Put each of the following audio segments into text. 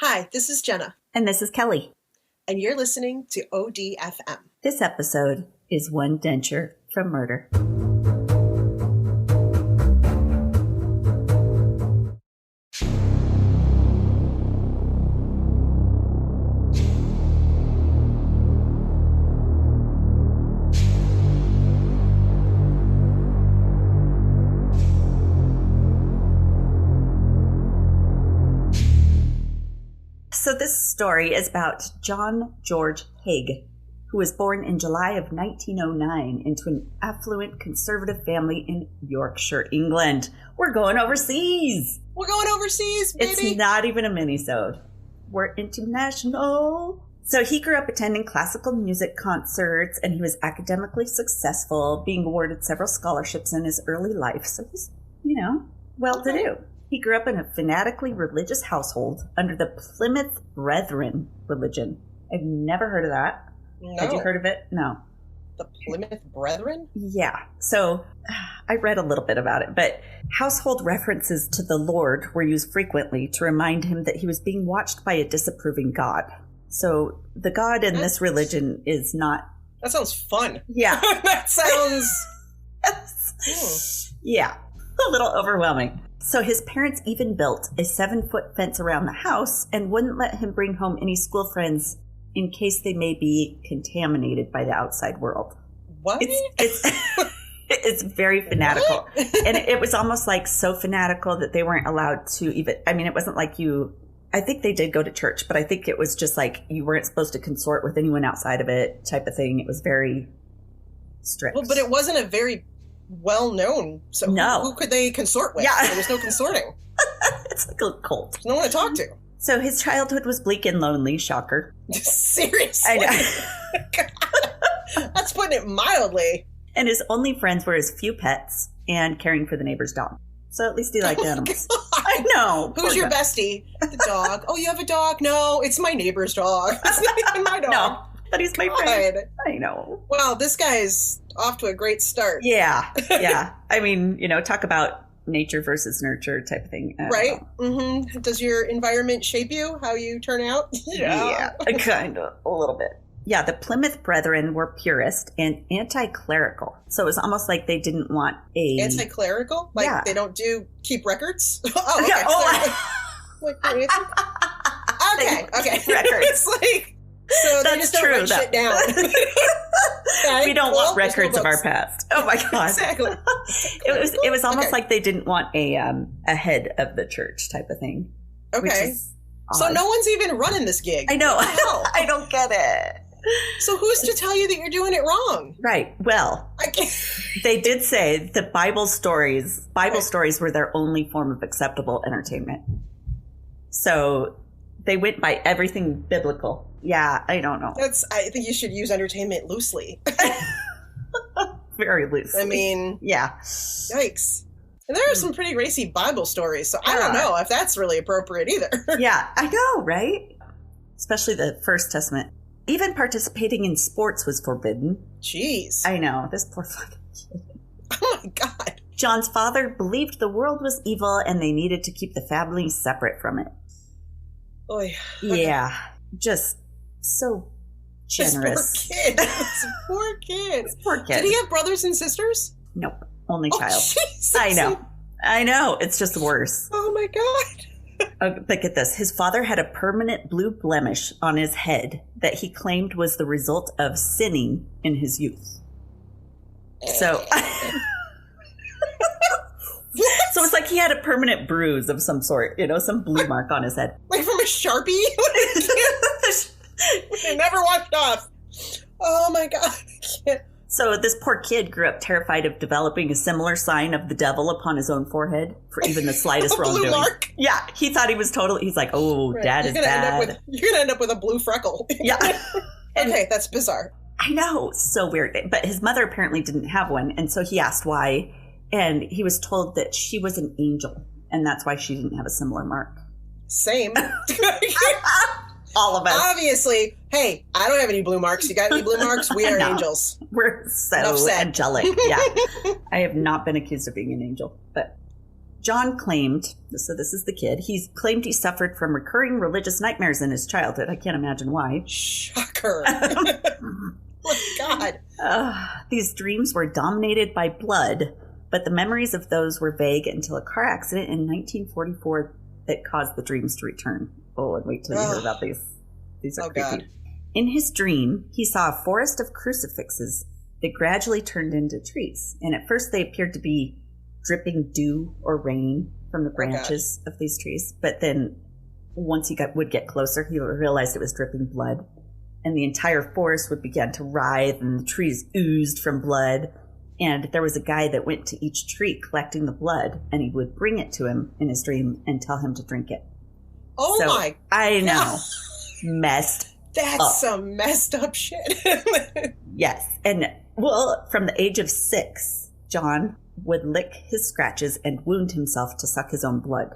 Hi, this is Jenna. And this is Kelly. And you're listening to ODFM. This episode is One Denture from Murder. So this story is about John George Haigh, who was born in July of 1909 into an affluent conservative family in Yorkshire, England. We're going overseas. We're going overseas, baby. It's not even a mini-sode. We're international. So he grew up attending classical music concerts, and he was academically successful, being awarded several scholarships in his early life. So he's, well-to-do. He grew up in a fanatically religious household under the Plymouth Brethren religion. I've never heard of that. No. Had you heard of it? No. The Plymouth Brethren? Yeah. So I read a little bit about it, but household references to the Lord were used frequently to remind him that he was being watched by a disapproving God. So the God in this religion is not... That sounds fun. Yeah. That sounds... Yeah. A little overwhelming. So his parents even built a 7-foot fence around the house and wouldn't let him bring home any school friends in case they may be contaminated by the outside world. What? It's very fanatical. And it was almost like so fanatical that they weren't allowed to even, it wasn't like I think they did go to church, but I think it was just like you weren't supposed to consort with anyone outside of it type of thing. It was very strict. Well, but it wasn't a very well-known, so no. Who could they consort with? Yeah. There was no consorting. It's like a cult. There's no one to talk to. So his childhood was bleak and lonely, shocker. Seriously? I know. That's putting it mildly. And his only friends were his few pets and caring for the neighbor's dog. So at least he liked animals. God. I know. Who's your bestie? The dog. Oh, you have a dog? No, it's my neighbor's dog. It's not even my dog. No, but he's my friend. I know. Wow, this guy's off to a great start. Yeah, yeah. Talk about nature versus nurture type of thing. Right? Mm-hmm. Does your environment shape you, how you turn out? Yeah, kind of, a little bit. Yeah, the Plymouth Brethren were purist and anti-clerical. So it was almost like they didn't want a... Anti-clerical? Like they don't keep records? Oh, okay. Yeah, Okay. Records. It's like... So they just don't write shit down. Okay, we don't want records of our past. Oh my God. Exactly. It was almost like they didn't want a head of the church type of thing. Okay. So no one's even running this gig. I know. I don't get it. So who's to tell you that you're doing it wrong? Right. Well, they did say that Bible stories were their only form of acceptable entertainment. So they went by everything biblical. Yeah, I don't know. I think you should use entertainment loosely. Very loosely. Yeah. Yikes. And there are some pretty racy Bible stories, so I don't know if that's really appropriate either. Yeah, I know, right? Especially the First Testament. Even participating in sports was forbidden. Jeez. I know, this poor fucking kid. Oh my God. John's father believed the world was evil and they needed to keep the family separate from it. Oy. Okay. Yeah, just so generous. This poor kid. Did he have brothers and sisters? Nope. Only child. Jesus. I know. It's just worse. Oh my God. Look at this. His father had a permanent blue blemish on his head that he claimed was the result of sinning in his youth. So, so it's like he had a permanent bruise of some sort, some blue mark on his head. Like from a Sharpie? It never washed off. Oh my God. I can't. So this poor kid grew up terrified of developing a similar sign of the devil upon his own forehead for even the slightest wrongdoing. Blue mark? Yeah, he thought he was he's like, right. Dad is bad. You're going to end up with a blue freckle. Yeah. Okay, that's bizarre. I know, so weird. But his mother apparently didn't have one, and so he asked why, and he was told that she was an angel, and that's why she didn't have a similar mark. Same. All of us. Obviously. Hey, I don't have any blue marks. You got any blue marks? We are angels. We're so angelic. Yeah. I have not been accused of being an angel, but John claimed, so this is the kid, he claimed he suffered from recurring religious nightmares in his childhood. I can't imagine why. Shocker. Oh, God. These dreams were dominated by blood, but the memories of those were vague until a car accident in 1944 that caused the dreams to return. Oh, and wait till you hear about these. These are creepy. God. In his dream, he saw a forest of crucifixes that gradually turned into trees. And at first they appeared to be dripping dew or rain from the branches of these trees. But then once he would get closer, he realized it was dripping blood. And the entire forest would begin to writhe and the trees oozed from blood. And there was a guy that went to each tree collecting the blood, and he would bring it to him in his dream and tell him to drink it. Oh, so, my I know. Messed That's up. Some messed up shit. Yes. And, well, from the age of 6, John would lick his scratches and wound himself to suck his own blood.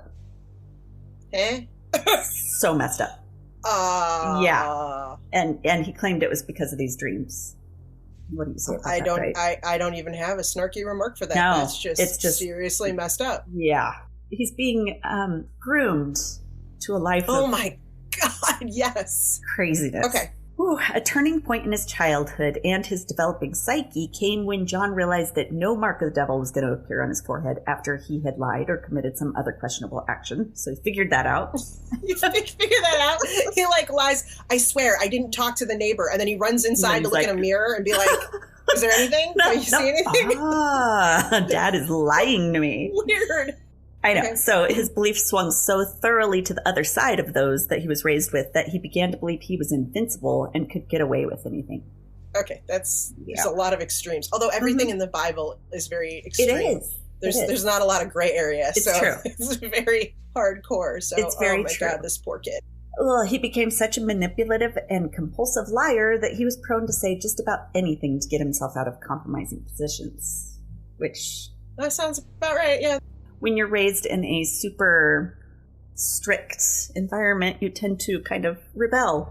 So messed up. Yeah. And he claimed it was because of these dreams. What do you say about that? I don't even have a snarky remark for that. No, That's just seriously messed up. Yeah. He's being groomed to a life of... Oh my God, yes. Craziness. Okay. Ooh, a turning point in his childhood and his developing psyche came when John realized that no mark of the devil was going to appear on his forehead after he had lied or committed some other questionable action. So he figured that out. You figured that out? He lies, I swear, I didn't talk to the neighbor. And then he runs inside to look in a mirror and be like, is there anything? Do you see anything? Dad is lying to me. Weird. I know. Okay. So his belief swung so thoroughly to the other side of those that he was raised with that he began to believe he was invincible and could get away with anything. Okay, there's a lot of extremes. Although everything in the Bible is very extreme. It is. There's not a lot of gray area. It's true. It's very hardcore. So it's very true. God, this poor kid. Well, he became such a manipulative and compulsive liar that he was prone to say just about anything to get himself out of compromising positions. Which... That sounds about right, yeah. When you're raised in a super strict environment, you tend to kind of rebel.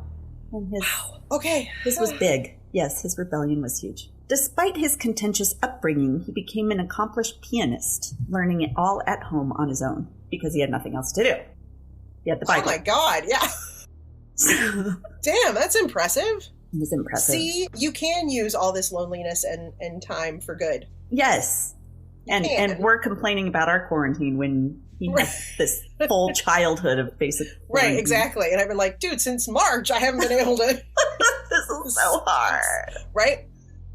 And wow. Okay. His was big. Yes, his rebellion was huge. Despite his contentious upbringing, he became an accomplished pianist, learning it all at home on his own because he had nothing else to do. He had the Bible. Oh my God, yeah. Damn, that's impressive. It was impressive. See, you can use all this loneliness and time for good. Yes. And we're complaining about our quarantine when he had this full childhood of basic quarantine. Right, exactly. And I've been like, dude, since March, I haven't been able to. This is so hard. Right?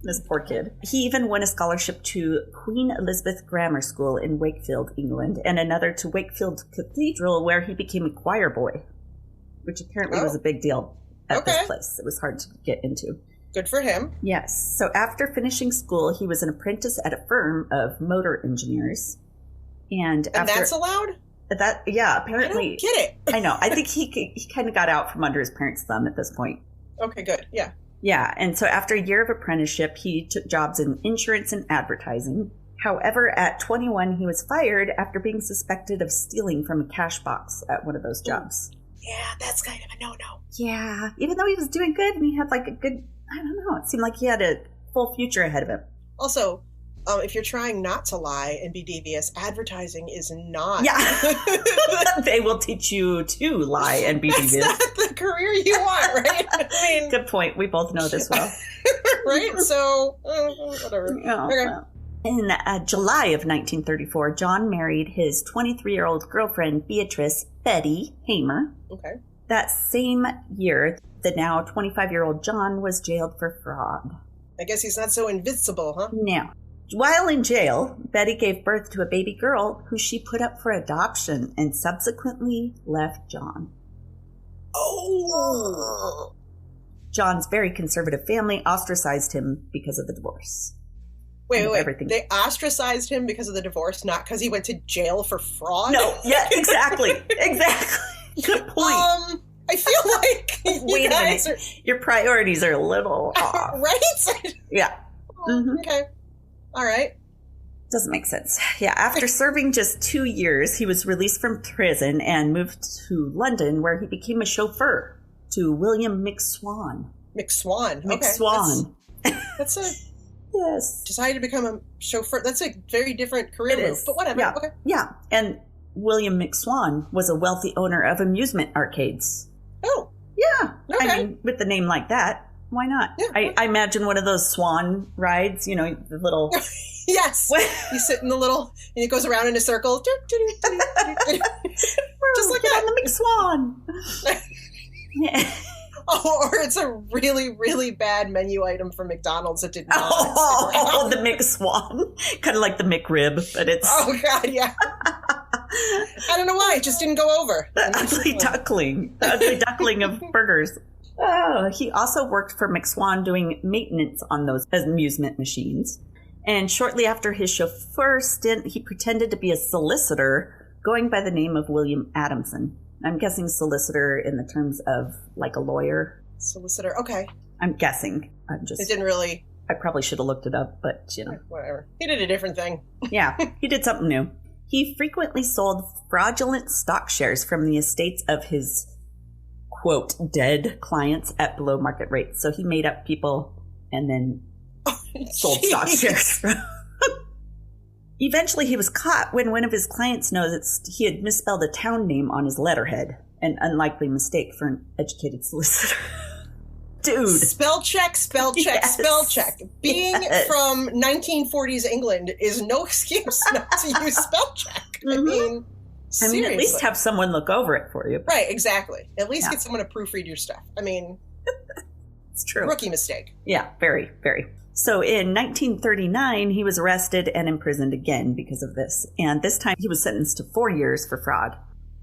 This poor kid. He even won a scholarship to Queen Elizabeth Grammar School in Wakefield, England, and another to Wakefield Cathedral, where he became a choir boy, which apparently was a big deal at this place. It was hard to get into. Good for him. Yes. So after finishing school, he was an apprentice at a firm of motor engineers. And that's allowed? Apparently. I don't get it. I know. I think he kind of got out from under his parents' thumb at this point. Okay, good. Yeah. Yeah. And so after a year of apprenticeship, he took jobs in insurance and advertising. However, at 21, he was fired after being suspected of stealing from a cash box at one of those jobs. Yeah, that's kind of a no-no. Yeah. Even though he was doing good and he had a good... I don't know. It seemed like he had a full future ahead of him. Also, if you're trying not to lie and be devious, advertising is not. Yeah. They will teach you to lie and be devious. That's not the career you want, right? I mean, good point. We both know this well. Right? So, whatever. Oh, okay. Well. In July of 1934, John married his 23-year-old girlfriend, Beatrice Betty Hamer. Okay. That same year, the now 25-year-old John was jailed for fraud. I guess he's not so invincible, huh? Now, while in jail, Betty gave birth to a baby girl who she put up for adoption and subsequently left John. Oh! John's very conservative family ostracized him because of the divorce. Wait. They ostracized him because of the divorce, not because he went to jail for fraud? No, yeah, exactly. Good point. I feel like wait a minute. Your priorities are a little off. Right? Yeah. Mm-hmm. Okay. All right. Doesn't make sense. Yeah. After serving just 2 years, he was released from prison and moved to London, where he became a chauffeur to William McSwan. McSwan. McSwan. That's Yes. Decided to become a chauffeur. That's a very different career It move. is. But whatever. Yeah. Okay. Yeah. And William McSwan was a wealthy owner of amusement arcades. Oh. Yeah. Okay. I mean, with the name like that, why not? Yeah. I imagine one of those swan rides, you know, the little... Yes. You sit in the little, and it goes around in a circle. Just like Get that. on the McSwan. Yeah. Oh, or it's a really, really bad menu item from McDonald's that did not. Oh, the McSwan. Kind of like the McRib, but it's... Oh, God, yeah. I don't know why. It just didn't go over. The ugly duckling. The ugly duckling of burgers. Oh, he also worked for McSwan doing maintenance on those amusement machines. And shortly after his chauffeur stint, he pretended to be a solicitor going by the name of William Adamson. I'm guessing solicitor in the terms of like a lawyer. Solicitor. Okay. I'm guessing. It didn't really... I probably should have looked it up, but you know. Whatever. He did a different thing. Yeah, he did something new. He frequently sold fraudulent stock shares from the estates of his, quote, dead clients at below market rates. So he made up people and then sold stock shares. Eventually, he was caught when one of his clients noticed he had misspelled a town name on his letterhead, an unlikely mistake for an educated solicitor. Dude. Spell check, spell check, Yes. spell check. Being from 1940s England is no excuse not to use spell check. Mhm. I mean, seriously. at least have someone look over it for you. Right, exactly. At least Yeah. get someone to proofread your stuff. I mean, It's true. rookie mistake. Yeah, very, very. So in 1939, he was arrested and imprisoned again because of this. And this time he was sentenced to 4 years for fraud.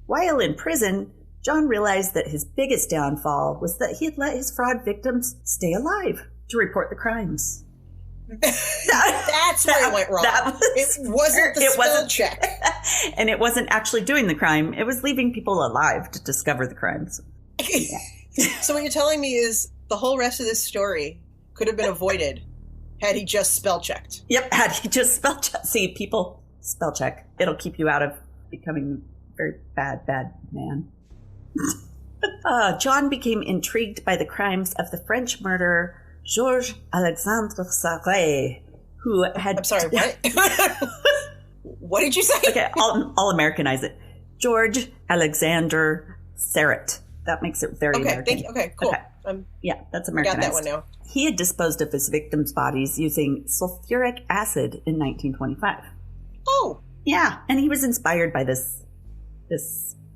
While in prison, John realized that his biggest downfall was that he had let his fraud victims stay alive to report the crimes. That's where it went wrong. It wasn't the spell check. And it wasn't actually doing the crime. It was leaving people alive to discover the crimes. So what you're telling me is the whole rest of this story could have been avoided had he just spell checked. Yep, had he just spell check. See, people, spell check. It'll keep you out of becoming a very bad man. John became intrigued by the crimes of the French murderer Georges Alexandre Sarret, who had... I'm sorry, what? What did you say? Okay, I'll Americanize it. George Alexander Sarret. That makes it very American. Thank you. Okay, cool. Okay. Yeah, that's I Americanized. got that one now. He had disposed of his victims' bodies using sulfuric acid in 1925. Oh. Yeah, and he was inspired by this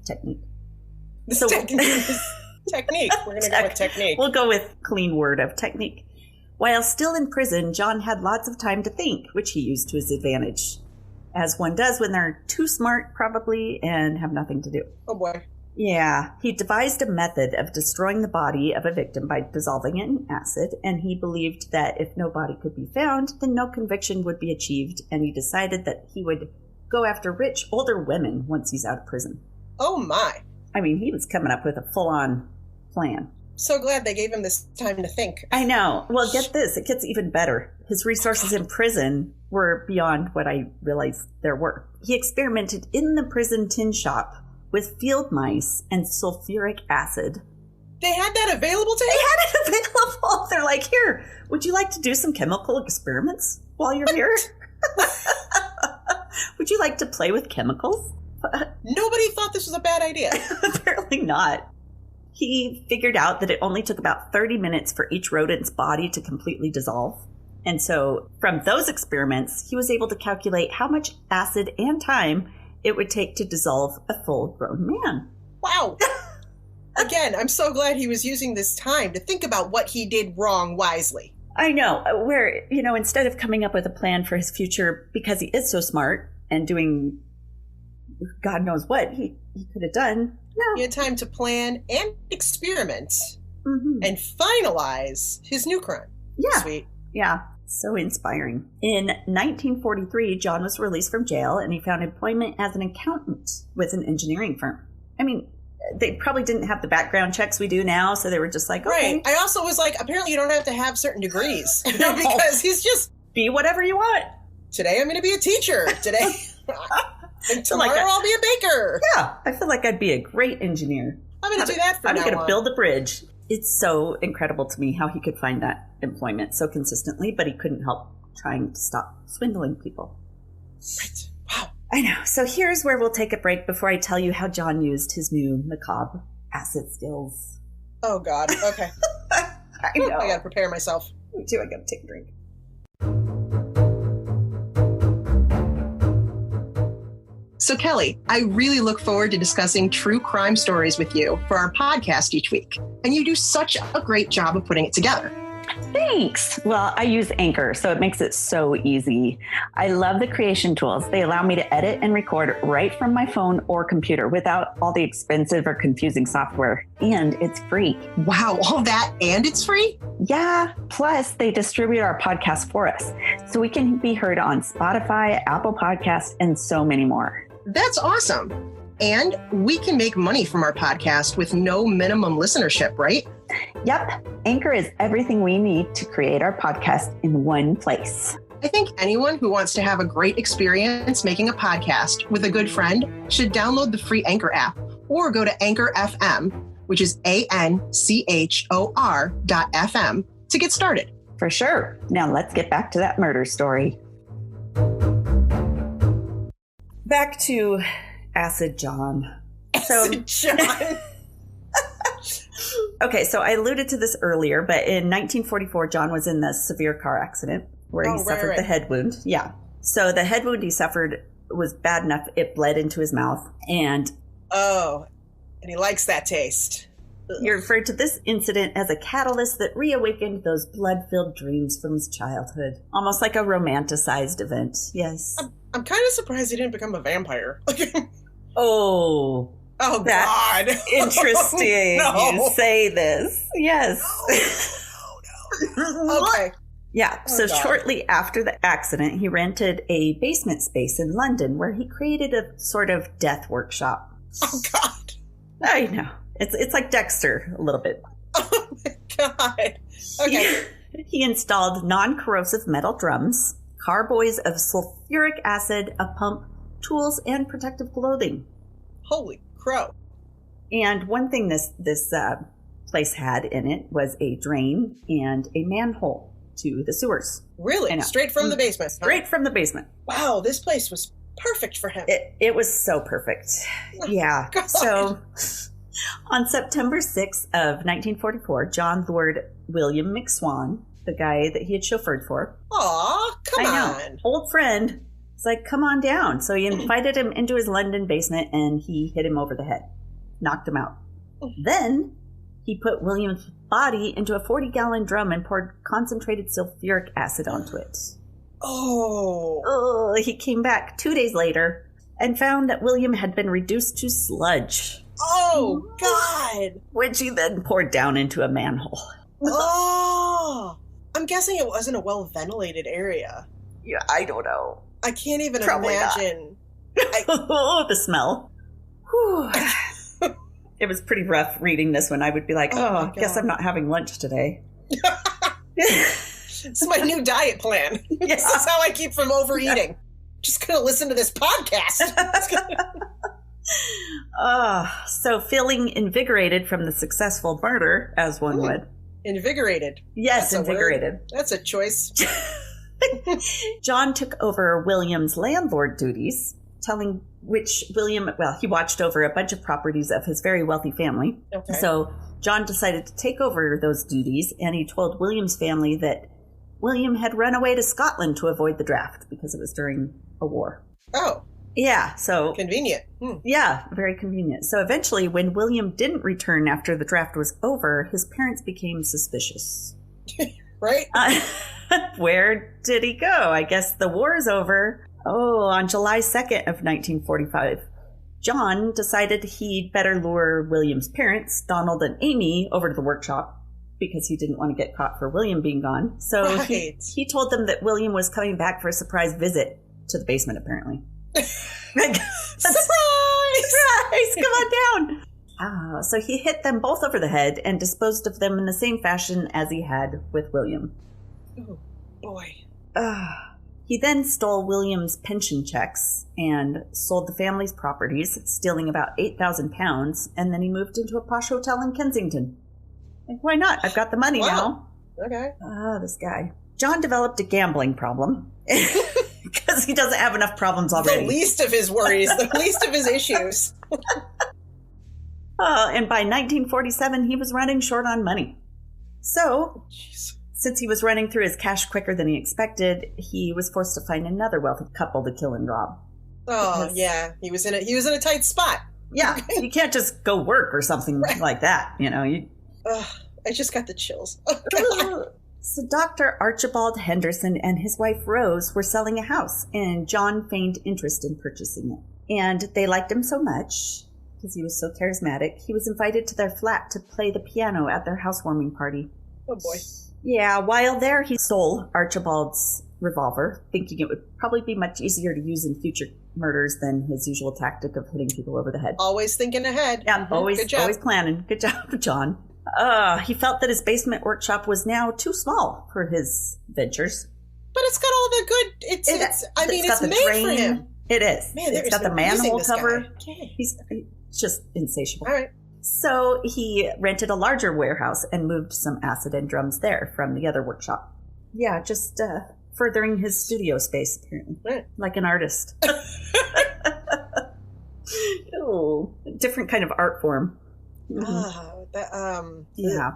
technique. Technique. We're going to go with technique. We'll go with clean word of technique. While still in prison, John had lots of time to think, which he used to his advantage. As one does when they're too smart, probably, and have nothing to do. Oh, boy. Yeah, he devised a method of destroying the body of a victim by dissolving it in acid, and he believed that if no body could be found, then no conviction would be achieved, and he decided that he would go after rich, older women once he's out of prison. Oh, my. I mean, he was coming up with a full-on plan. So glad they gave him this time to think. I know. Well, get this. It gets even better. His resources in prison were beyond what I realized there were. He experimented in the prison tin shop with field mice and sulfuric acid. They had that available to him? They had it available. They're like, here, would you like to do some chemical experiments while you're here? Would you like to play with chemicals? Nobody thought this was a bad idea. Apparently not. He figured out that it only took about 30 minutes for each rodent's body to completely dissolve. And so from those experiments, he was able to calculate how much acid and time it would take to dissolve a full-grown man. Wow. Again, I'm so glad he was using this time to think about what he did wrong wisely. I know. Where, you know, instead of coming up with a plan for his future because he is so smart and doing God knows what he could have done. No. He had time to plan and experiment Mm-hmm. and finalize his new crime. Yeah. Sweet. Yeah. So inspiring. In 1943, John was released from jail and he found employment as an accountant with an engineering firm. I mean, they probably didn't have the background checks we do now, so they were just like, okay. Right. I also was like, apparently you don't have to have certain degrees. No. Because he's just, Be whatever you want. today I'm going to be a teacher. Today, and tomorrow Like I'll be a baker. Yeah. I feel like I'd be a great engineer. I'm going to do that for I'm now going to on. build a bridge. It's so incredible to me how he could find that employment so consistently, but he couldn't help trying to stop swindling people. Right. Wow. I know. So here's where we'll take a break before I tell you how John used his new macabre acid skills. Oh, God. Okay. I know. I gotta prepare myself. Me too. I gotta take a drink. So, Kelly, I really look forward to discussing true crime stories with you for our podcast each week. And you do such a great job of putting it together. Thanks. Well, I use Anchor, so it makes it so easy. I love the creation tools. They allow me to edit and record right from my phone or computer without all the expensive or confusing software. And it's free. Wow, all that and it's free? Yeah. Plus, they distribute our podcast for us, so we can be heard on Spotify, Apple Podcasts, and so many more. That's awesome. And we can make money from our podcast with no minimum listenership, right? Yep. Anchor is everything we need to create our podcast in one place. I think anyone who wants to have a great experience making a podcast with a good friend should download the free Anchor app or go to Anchor FM, which is ANCHOR.FM, to get started. For sure. Now let's get back to that murder story. Back to Acid John. Acid John. Okay, so I alluded to this earlier, but in 1944, John was in the severe car accident where he suffered the head wound. Yeah. So the head wound he suffered was bad enough it bled into his mouth. And he likes that taste. He referred to this incident as a catalyst that reawakened those blood-filled dreams from his childhood. Almost like a romanticized event. Yes. I'm kind of surprised he didn't become a vampire. Oh, God. Interesting. No. You say this. Yes. No. Okay. Yeah. So shortly after the accident, he rented a basement space in London where he created a sort of death workshop. Oh, God. I know. It's like Dexter a little bit. Oh, my God. Okay. He installed non-corrosive metal drums, carboys of sulfuric acid, a pump, tools, and protective clothing. Holy crow. And one thing this place had in it was a drain and a manhole to the sewers. Really? Straight from the basement? Straight from the basement. Wow, this place was perfect for him. It was so perfect. Yeah. God. So on September 6th of 1944, John lured William McSwan, the guy that he had chauffeured for. Aw, come on. Old friend. It's like, come on down. So he invited him into his London basement and he hit him over the head. Knocked him out. Then he put William's body into a 40-gallon drum and poured concentrated sulfuric acid onto it. Oh. He came back 2 days later and found that William had been reduced to sludge. Oh, God. Which he then poured down into a manhole. Oh. I'm guessing it wasn't a well-ventilated area. Yeah, I don't know. I can't even Probably imagine. The smell. It was pretty rough reading this one. I would be like, I guess I'm not having lunch today. It's my new diet plan. Yeah. This is how I keep from overeating. Yeah. Just gonna listen to this podcast. So feeling invigorated from the successful murder, as one would. Invigorated. Yes, That's invigorated. That's a choice. John took over William's landlord duties, telling which William, he watched over a bunch of properties of his very wealthy family. Okay. So John decided to take over those duties, and he told William's family that William had run away to Scotland to avoid the draft because it was during a war. Oh. Yeah, so... Convenient. Yeah, very convenient. So eventually, when William didn't return after the draft was over, his parents became suspicious. Right? Where did he go? I guess the war is over. On July 2nd of 1945, John decided he'd better lure William's parents, Donald and Amy, over to the workshop because he didn't want to get caught for William being gone. So he told them that William was coming back for a surprise visit to the basement, apparently. Surprise! Come on down! So he hit them both over the head and disposed of them in the same fashion as he had with William. Oh, boy. He then stole William's pension checks and sold the family's properties, stealing about 8,000 pounds, and then he moved into a posh hotel in Kensington. Like, why not? I've got the money now. Okay. This guy. John developed a gambling problem because he doesn't have enough problems already. The least of his worries, the least of his issues. And by 1947, he was running short on money. So, since he was running through his cash quicker than he expected, he was forced to find another wealthy couple to kill and rob. Oh, yeah. He was in a tight spot. Yeah, you can't just go work or something like that, you know. I just got the chills. So Dr. Archibald Henderson and his wife Rose were selling a house, and John feigned interest in purchasing it. And they liked him so much, because he was so charismatic, he was invited to their flat to play the piano at their housewarming party. Oh, boy. Yeah, while there, he stole Archibald's revolver, thinking it would probably be much easier to use in future murders than his usual tactic of hitting people over the head. Always thinking ahead. Yeah, always planning. Good job, John. He felt that his basement workshop was now too small for his ventures. But it's got all the good. It's made drain. for him. It is. Man, it's got the manhole cover. Okay. He's just insatiable. All right. So he rented a larger warehouse and moved some acid and drums there from the other workshop. Yeah, just furthering his studio space, apparently. Right. Like an artist. Oh, different kind of art form. Yeah.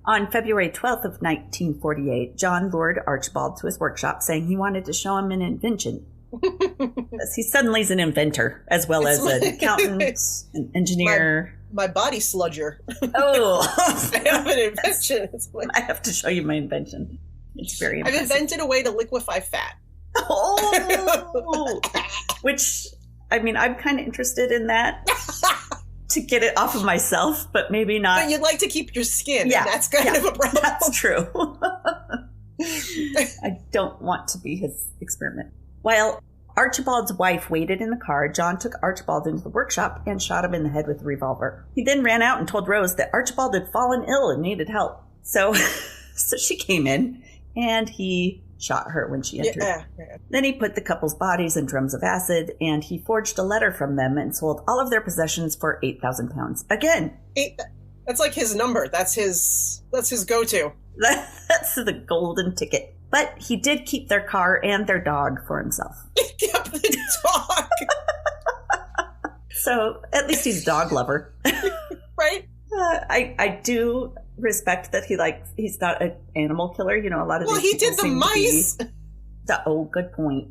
On February 12th of 1948, John lured Archibald to his workshop, saying he wanted to show him an invention. He suddenly is an inventor, as well as an accountant, an engineer. My body sludger. Oh. I have an invention. I have to show you my invention. It's very impressive. I've invented a way to liquefy fat. Oh! Which, I mean, I'm kind of interested in that. To get it off of myself, but maybe not. But you'd like to keep your skin. Yeah, and that's kind of a problem. That's true. I don't want to be his experiment. While Archibald's wife waited in the car, John took Archibald into the workshop and shot him in the head with a revolver. He then ran out and told Rose that Archibald had fallen ill and needed help. So she came in and he shot her when she entered. Yeah. Then he put the couple's bodies in drums of acid, and he forged a letter from them and sold all of their possessions for 8,000 pounds. Again. That's like his number. That's his go-to. That's the golden ticket. But he did keep their car and their dog for himself. He kept the dog. So at least he's a dog lover. Right? I do respect that he's not an animal killer. You know, a lot of he did the mice. Good point.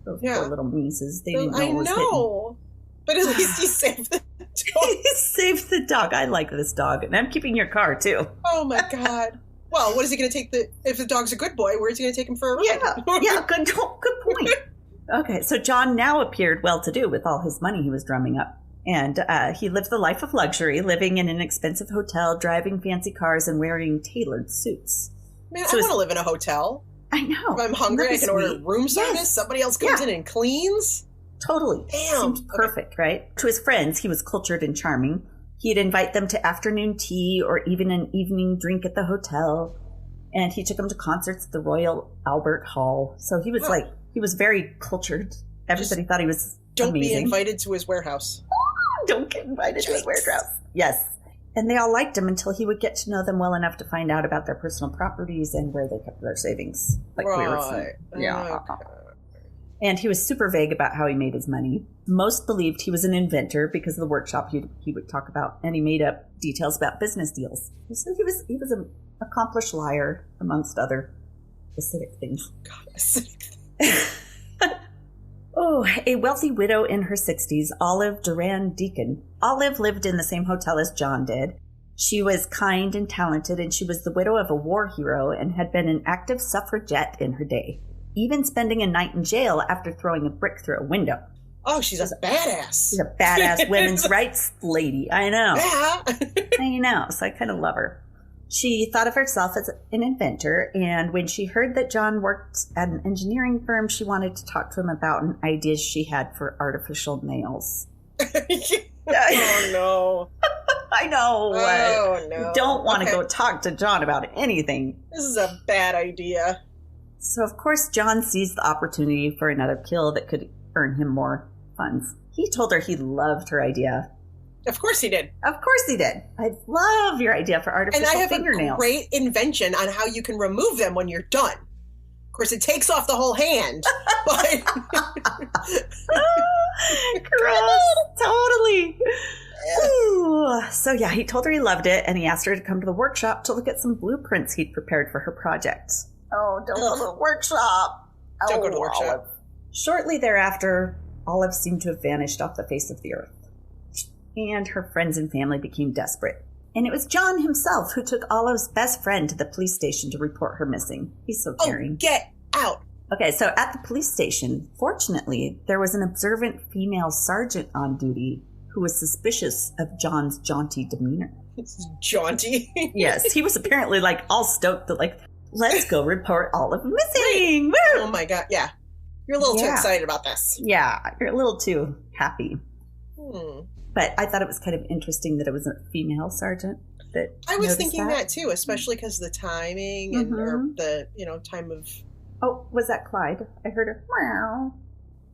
Those poor little mices. They didn't know I what was know. But at least he saved the dog. He saved the dog. I like this dog. And I'm keeping your car, too. Oh, my God. Well, what is he going to take if the dog's a good boy, where's he going to take him for a ride? Yeah, good point. Okay, so John now appeared well-to-do with all his money he was drumming up. And he lived the life of luxury, living in an expensive hotel, driving fancy cars, and wearing tailored suits. Man, I want to live in a hotel. I know. If I'm hungry, I can order room service. Yes. Somebody else comes in and cleans. Totally. Damn. Seems perfect, right? To his friends, he was cultured and charming. He'd invite them to afternoon tea or even an evening drink at the hotel. And he took them to concerts at the Royal Albert Hall. So he was he was very cultured. Everybody thought he was amazing. Be invited to his warehouse. Don't get invited to his warehouse. Yes. And they all liked him until he would get to know them well enough to find out about their personal properties and where they kept their savings. Like we were saying. Yeah. Okay. And he was super vague about how he made his money. Most believed he was an inventor because of the workshop he would talk about, and he made up details about business deals. So he was an accomplished liar, amongst other acidic things. God, acidic. Oh, a wealthy widow in her 60s, Olive Duran Deacon. Olive lived in the same hotel as John did. She was kind and talented, and she was the widow of a war hero and had been an active suffragette in her day, even spending a night in jail after throwing a brick through a window. Oh, she's a badass. She's a badass women's rights lady. I know. Yeah. I know. So I kind of love her. She thought of herself as an inventor, and when she heard that John worked at an engineering firm, she wanted to talk to him about an idea she had for artificial nails. Oh, no. I know. Oh, no. Don't want to go talk to John about anything. This is a bad idea. So, of course, John seized the opportunity for another kill that could earn him more funds. He told her he loved her idea. Of course he did. Of course he did. I love your idea for artificial fingernails. And I have a great invention on how you can remove them when you're done. Of course, it takes off the whole hand, but... Gross. Totally. Ooh. So yeah, he told her he loved it, and he asked her to come to the workshop to look at some blueprints he'd prepared for her project. Oh, don't go to the workshop. Don't go to the workshop. Olive. Shortly thereafter, Olive seemed to have vanished off the face of the earth. And her friends and family became desperate. And it was John himself who took Olive's best friend to the police station to report her missing. He's so caring. Oh, get out. Okay, so at the police station, fortunately, there was an observant female sergeant on duty who was suspicious of John's jaunty demeanor. Jaunty? Yes, he was apparently like all stoked that like, let's go report Olive missing. Woo! Oh my God, yeah. You're a little too excited about this. Yeah, you're a little too happy. But I thought it was kind of interesting that it was a female sergeant that I was thinking that too, especially because the timing and or the time of. Oh, was that Clyde? I heard her. Meow.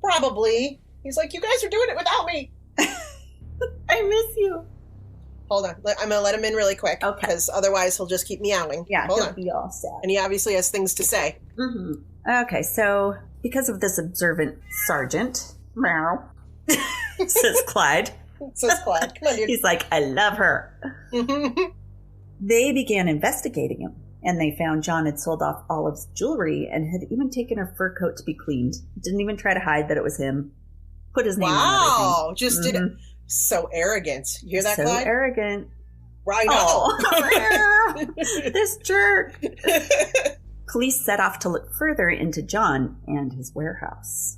Probably. He's like, you guys are doing it without me. I miss you. Hold on, I'm gonna let him in really quick, okay? Because otherwise he'll just keep meowing. Yeah, Hold he'll on. be all sad. And he obviously has things to say. Okay, so because of this observant sergeant, meow, says Clyde. Says Clyde. Come on, dude. He's like, I love her. They began investigating him, and they found John had sold off Olive's jewelry and had even taken her fur coat to be cleaned. Didn't even try to hide that it was him. Put his name on it. Wow, just did it. So arrogant. You hear that, so Clyde? So arrogant. Right on. This jerk. Police set off to look further into John and his warehouse.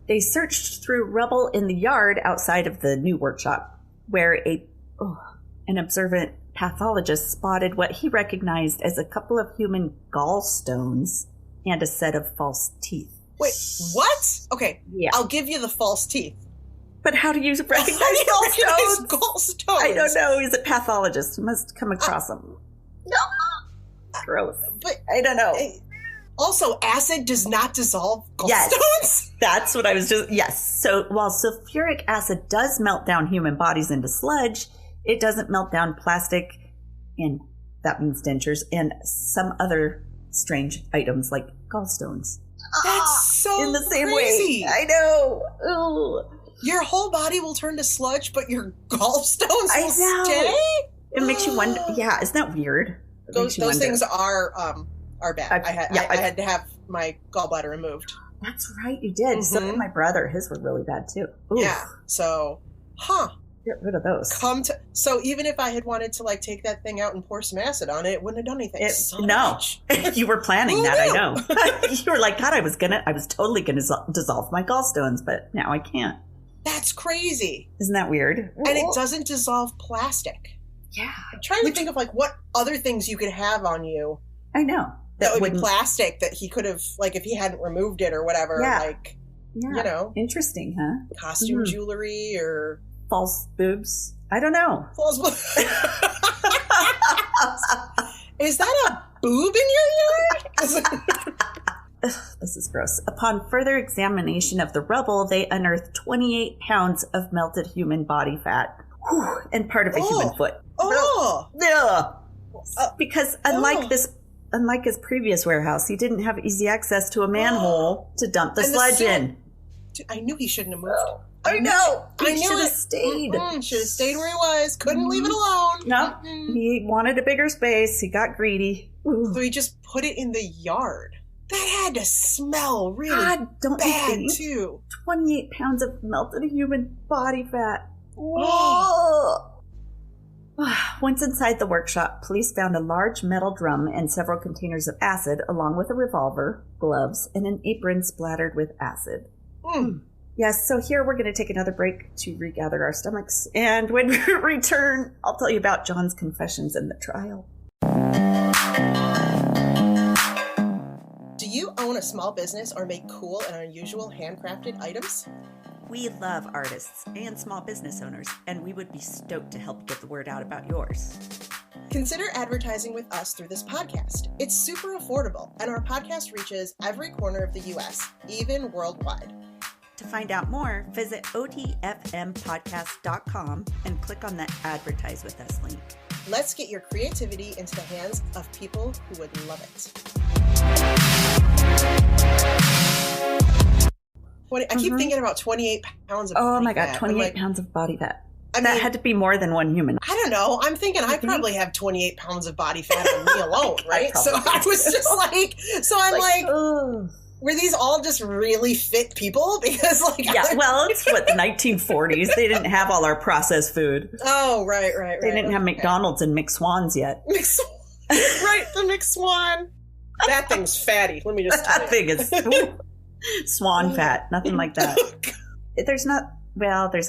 They searched through rubble in the yard outside of the new workshop, where an observant pathologist spotted what he recognized as a couple of human gallstones and a set of false teeth. Wait, what? Okay, yeah. I'll give you the false teeth. But how do you recognize gallstones? I don't know. He's a pathologist. He must come across them. No. Gross. But I don't know. Also, acid does not dissolve gallstones? Yes, that's what I was just... Yes. So while sulfuric acid does melt down human bodies into sludge, it doesn't melt down plastic, and that means dentures, and some other strange items like gallstones. That's so in the same crazy. way. I know. Ooh. Your whole body will turn to sludge, but your gallstones will stay? It makes you wonder. Yeah, isn't that weird? Those things are bad. I had to have my gallbladder removed. That's right, you did. So did my brother. His were really bad too. Oof. Yeah. So, get rid of those. So even if I had wanted to like take that thing out and pour some acid on it, it wouldn't have done anything. No, you were planning that. I know. You were like, God, I was totally gonna dissolve my gallstones, but now I can't. That's crazy. Isn't that weird? And it doesn't dissolve plastic. Yeah. I'm trying to think of like what other things you could have on you. I know. That would be plastic that he could have, like, if he hadn't removed it or whatever, Interesting, huh? Costume jewelry or... False boobs. I don't know. False boobs. Is that a boob in your yard? This is gross. Upon further examination of the rubble, they unearthed 28 pounds of melted human body fat and part of a human foot. Because unlike his previous warehouse, he didn't have easy access to a manhole to dump the sludge in. Dude, I knew he shouldn't have moved. I know. He should have stayed. Should have stayed where he was. Couldn't leave it alone. No. He wanted a bigger space. He got greedy. So he just put it in the yard. That had to smell really bad, too. 28 pounds of melted human body fat. Once inside the workshop, police found a large metal drum and several containers of acid, along with a revolver, gloves, and an apron splattered with acid. Yes, so here we're going to take another break to regather our stomachs. And when we return, I'll tell you about John's confessions in the trial. Do you own a small business or make cool and unusual handcrafted items? We love artists and small business owners, and we would be stoked to help get the word out about yours. Consider advertising with us through this podcast. It's super affordable, and our podcast reaches every corner of the U.S., even worldwide. To find out more, visit otfmpodcast.com and click on the Advertise with Us link. Let's get your creativity into the hands of people who would love it. I keep thinking about 28 pounds of body fat. Oh my God, 28 pounds of body fat. I that mean, had to be more than one human. I don't know. I'm thinking I probably have 28 pounds of body fat on me alone, right? So I was just like, were these all just really fit people? Because well, it's what, the 1940s. They didn't have all our processed food. Oh, right. They didn't have McDonald's and McSwans yet. Right, the McSwan. That thing's fatty. Let me just tell you. That thing is swan fat. Nothing like that. There's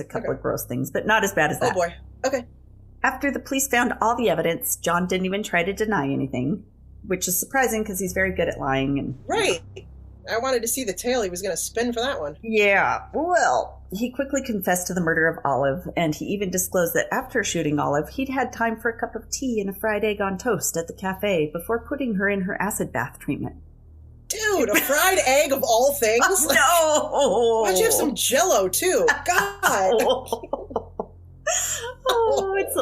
a couple of gross things, but not as bad as that. Oh, boy. Okay. After the police found all the evidence, John didn't even try to deny anything, which is surprising because he's very good at lying. And right. I wanted to see the tale he was going to spin for that one. Yeah. Well, he quickly confessed to the murder of Olive, and he even disclosed that after shooting Olive, he'd had time for a cup of tea and a fried egg on toast at the cafe before putting her in her acid bath treatment. Dude, a fried egg of all things? No! Why'd you have some Jell-O, too? God!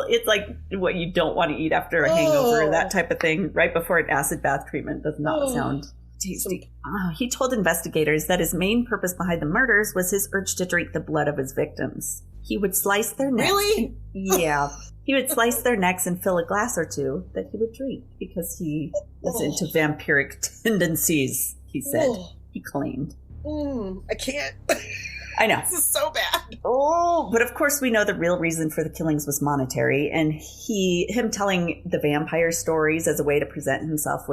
It's like what you don't want to eat after a hangover, that type of thing, right before an acid bath treatment. Does not sound tasty. He told investigators that his main purpose behind the murders was his urge to drink the blood of his victims. He would slice their necks. Really? Yeah. He would slice their necks and fill a glass or two that he would drink because he was into vampiric tendencies, he said. He claimed. I can't. I know. This is so bad. But of course we know the real reason for the killings was monetary, and him telling the vampire stories as a way to present himself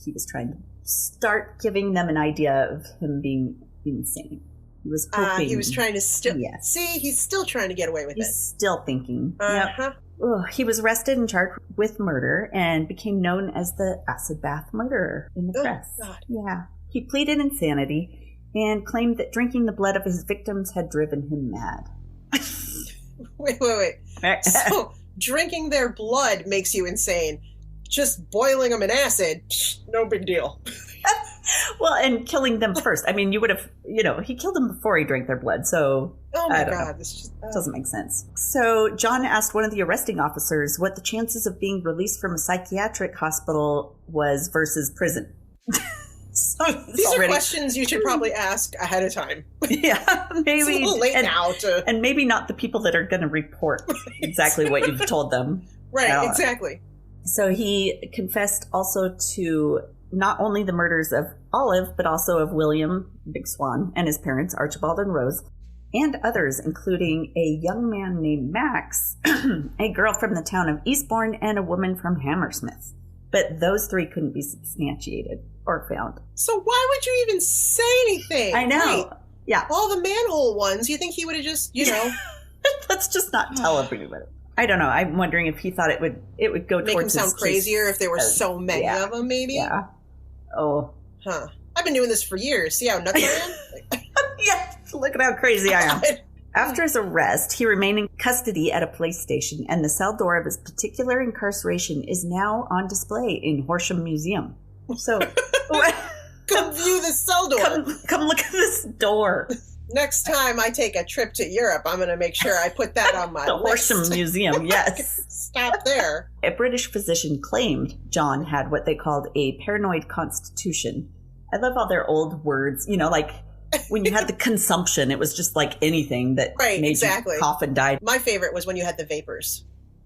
he was trying to start giving them an idea of him being insane. He was hoping. He was trying to still. Yes. See, he's still trying to get away with it. He's still thinking. Uh-huh. Yep. He was arrested and charged with murder and became known as the acid bath murderer in the press. God. Yeah. He pleaded insanity and claimed that drinking the blood of his victims had driven him mad. Wait. So drinking their blood makes you insane. Just boiling them in acid, no big deal. Well, and killing them first. I mean, you would have, he killed them before he drank their blood, so... Oh my God, this just doesn't make sense. So John asked one of the arresting officers what the chances of being released from a psychiatric hospital was versus prison. So these are questions you should probably ask ahead of time. Yeah, maybe. It's a little late now to... And maybe not the people that are going to report exactly what you've told them. Right, exactly. So he confessed also to not only the murders of Olive, but also of William Big Swan and his parents, Archibald and Rose, and others, including a young man named Max, a girl from the town of Eastbourne, and a woman from Hammersmith. But those three couldn't be substantiated or found. So why would you even say anything? I know. Right. Yeah. All the manhole ones, you think he would have just, Let's just not tell everybody. I don't know. I'm wondering if he thought it would go make towards him sound crazier if there were so many of them, maybe? Yeah. Oh. Huh. I've been doing this for years. See how nuts I am? Yeah. Look at how crazy I am. After his arrest, he remained in custody at a police station, and the cell door of his particular incarceration is now on display in Horsham Museum. So, come view the cell door. Come look at this door. Next time I take a trip to Europe, I'm going to make sure I put that on my the list. Horsham Museum, yes. Stop there. A British physician claimed John had what they called a paranoid constitution. I love all their old words, like when you had the consumption, it was just like anything that made you cough and die. My favorite was when you had the vapors.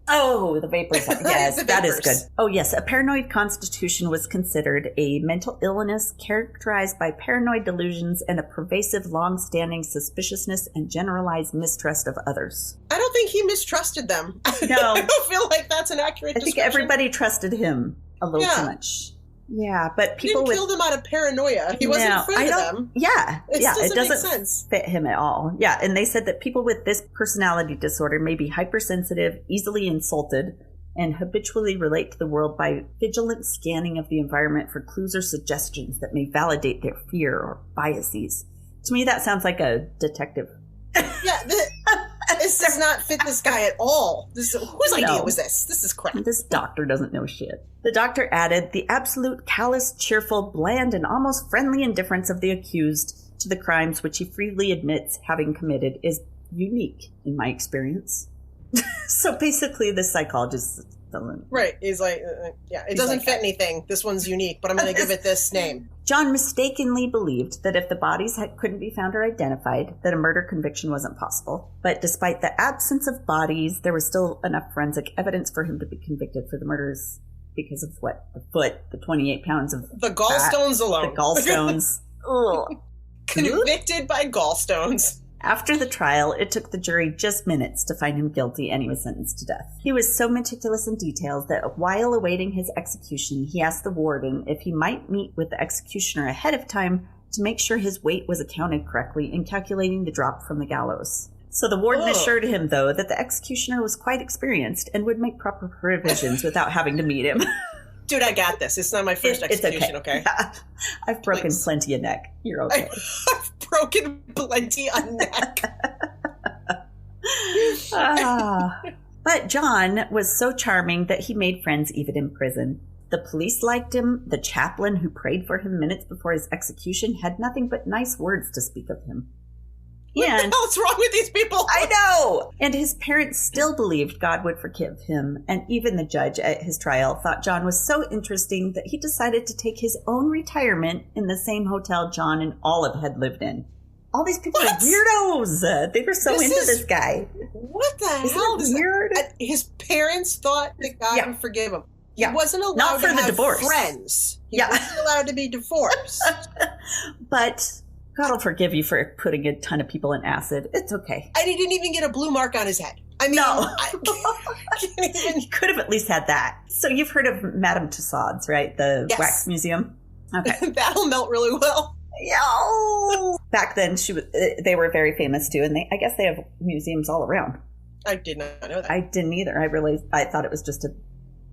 Oh, the vapors. Yes, that is good. Oh, yes. A paranoid constitution was considered a mental illness characterized by paranoid delusions and a pervasive, long-standing suspiciousness and generalized mistrust of others. I don't think he mistrusted them. No. I don't feel like that's an accurate description. I think everybody trusted him a little too much. Yeah, but people didn't kill them out of paranoia. He wasn't afraid of them. Yeah, it doesn't make sense. fit him at all. Yeah, and they said that people with this personality disorder may be hypersensitive, easily insulted, and habitually relate to the world by vigilant scanning of the environment for clues or suggestions that may validate their fear or biases. To me, that sounds like a detective. Yeah, this does not fit this guy at all. Whose idea was this? This is crap. This doctor doesn't know shit. The doctor added, the absolute callous, cheerful, bland, and almost friendly indifference of the accused to the crimes which he freely admits having committed is unique in my experience. So basically, the psychologist is right. He's like, it doesn't fit anything. This one's unique, but I'm going to give it this name. John mistakenly believed that if the bodies couldn't be found or identified, that a murder conviction wasn't possible. But despite the absence of bodies, there was still enough forensic evidence for him to be convicted for the murders because of the foot, the 28 pounds of the gallstones alone. The gallstones. Ugh. Convicted by gallstones. After the trial, it took the jury just minutes to find him guilty, and he was sentenced to death. He was so meticulous in details that while awaiting his execution, he asked the warden if he might meet with the executioner ahead of time to make sure his weight was accounted correctly in calculating the drop from the gallows. So the warden assured him, though, that the executioner was quite experienced and would make proper provisions without having to meet him. Dude, I got this. It's not my first execution, okay? Yeah. I've broken plenty of neck. You're okay. I've broken plenty of neck. But John was so charming that he made friends even in prison. The police liked him. The chaplain who prayed for him minutes before his execution had nothing but nice words to speak of him. What the hell's wrong with these people? I know! And his parents still believed God would forgive him, and even the judge at his trial thought John was so interesting that he decided to take his own retirement in the same hotel John and Olive had lived in. All these people are weirdos! They were so into this guy. What the hell? Isn't it weird? His parents thought that God would forgive him. He wasn't allowed Not for to the have divorce. friends. He wasn't allowed to be divorced. But God will forgive you for putting a ton of people in acid. It's okay. And he didn't even get a blue mark on his head. I mean, He could have at least had that. So you've heard of Madame Tussauds, right? The wax museum? Okay. That'll melt really well. Yo! Back then, they were very famous too, and I guess they have museums all around. I did not know that. I didn't either. I thought it was just a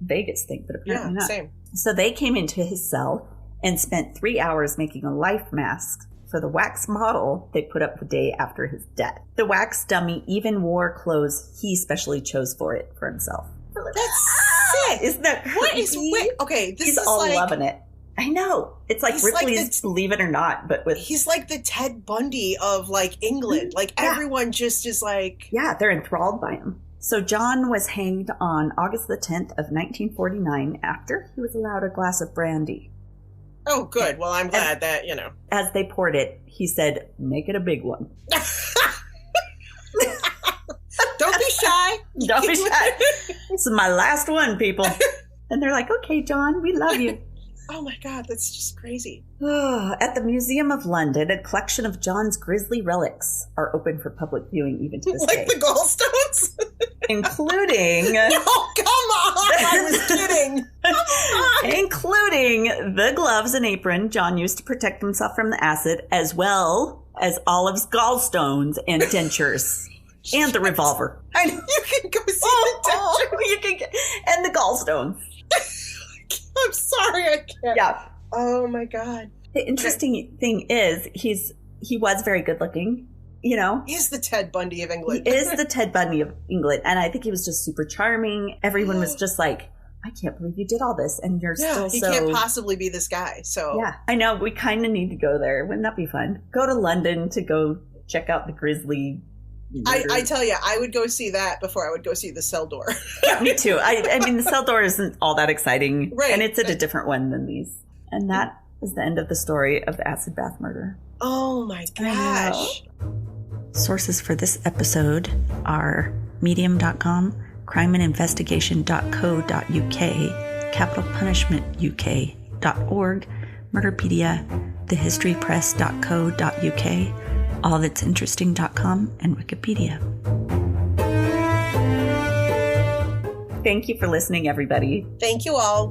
Vegas thing, but apparently not. Same. So they came into his cell and spent 3 hours making a life mask for the wax model they put up the day after his death. The wax dummy even wore clothes he specially chose for himself. That's sick. Isn't that crazy? Okay, this He's is all like, loving it. I know. It's like Ripley's Believe It or Not, but with... He's like the Ted Bundy of, like, England. Like, everyone just is like... Yeah, they're enthralled by him. So John was hanged on August the 10th of 1949 after he was allowed a glass of brandy. Oh, good. Well, I'm glad that, As they poured it, he said, make it a big one. Don't be shy. Don't be shy. This is my last one, people. And they're like, okay, John, we love you. Oh my God, that's just crazy. At the Museum of London, a collection of John's grisly relics are open for public viewing even to this day. Like the gallstones? Including... No, come on! I was kidding! Including the gloves and apron John used to protect himself from the acid, as well as Olive's gallstones and dentures. And the revolver. You can go see the denture. And the gallstones. I'm sorry, I can't. Yeah. Oh my God. The interesting thing is, he was very good looking, He's the Ted Bundy of England. He is the Ted Bundy of England. And I think he was just super charming. Everyone was just like, I can't believe you did all this. And you're still he can't possibly be this guy. So yeah, I know. We kind of need to go there. Wouldn't that be fun? Go to London to go check out the grisly... I tell you, I would go see that before I would go see the cell door. Yeah, me too. I mean, the cell door isn't all that exciting. Right. And it's at a different one than these. And that is the end of the story of the acid bath murder. Oh my gosh. Sources for this episode are medium.com, crimeandinvestigation.co.uk, capitalpunishmentuk.org, Murderpedia, thehistorypress.co.uk, allthat'sinteresting.com, and Wikipedia. Thank you for listening, everybody. Thank you all.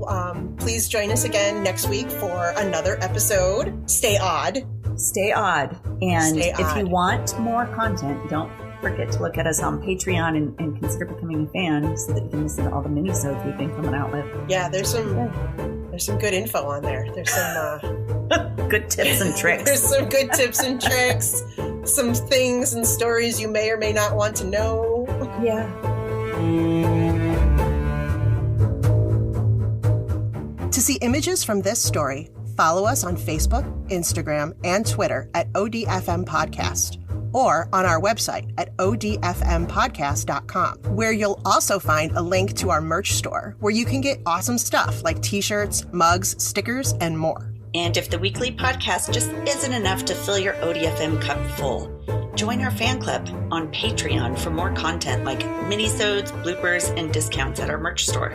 Please join us again next week for another episode. Stay odd. Stay odd. And if you want more content, don't forget to look at us on Patreon and consider becoming a fan so that you can listen to all the mini-sodes we've been coming out with. Yeah, there's some good info on there. There's some good tips and tricks. There's some good tips and tricks. some things and stories you may or may not want to know. Yeah. To see images from this story, follow us on Facebook, Instagram, and Twitter at ODFM Podcast, or on our website at odfmpodcast.com, where you'll also find a link to our merch store, where you can get awesome stuff like t-shirts, mugs, stickers, and more. And if the weekly podcast just isn't enough to fill your ODFM cup full, join our fan club on Patreon for more content like minisodes, bloopers, and discounts at our merch store.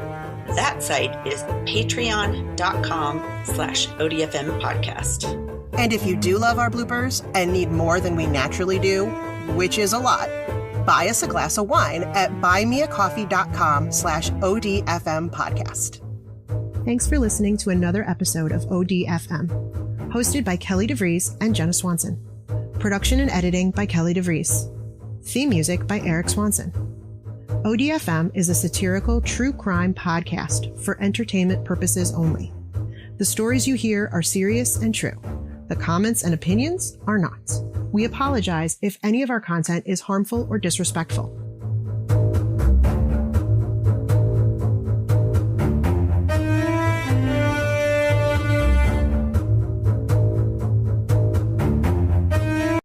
That site is patreon.com/ODFM podcast. And if you do love our bloopers and need more than we naturally do, which is a lot, buy us a glass of wine at buymeacoffee.com/ODFM podcast. Thanks for listening to another episode of ODFM, hosted by Kelly DeVries and Jenna Swanson. Production and editing by Kelly DeVries. Theme music by Eric Swanson. ODFM is a satirical true crime podcast for entertainment purposes only. The stories you hear are serious and true. The comments and opinions are not. We apologize if any of our content is harmful or disrespectful.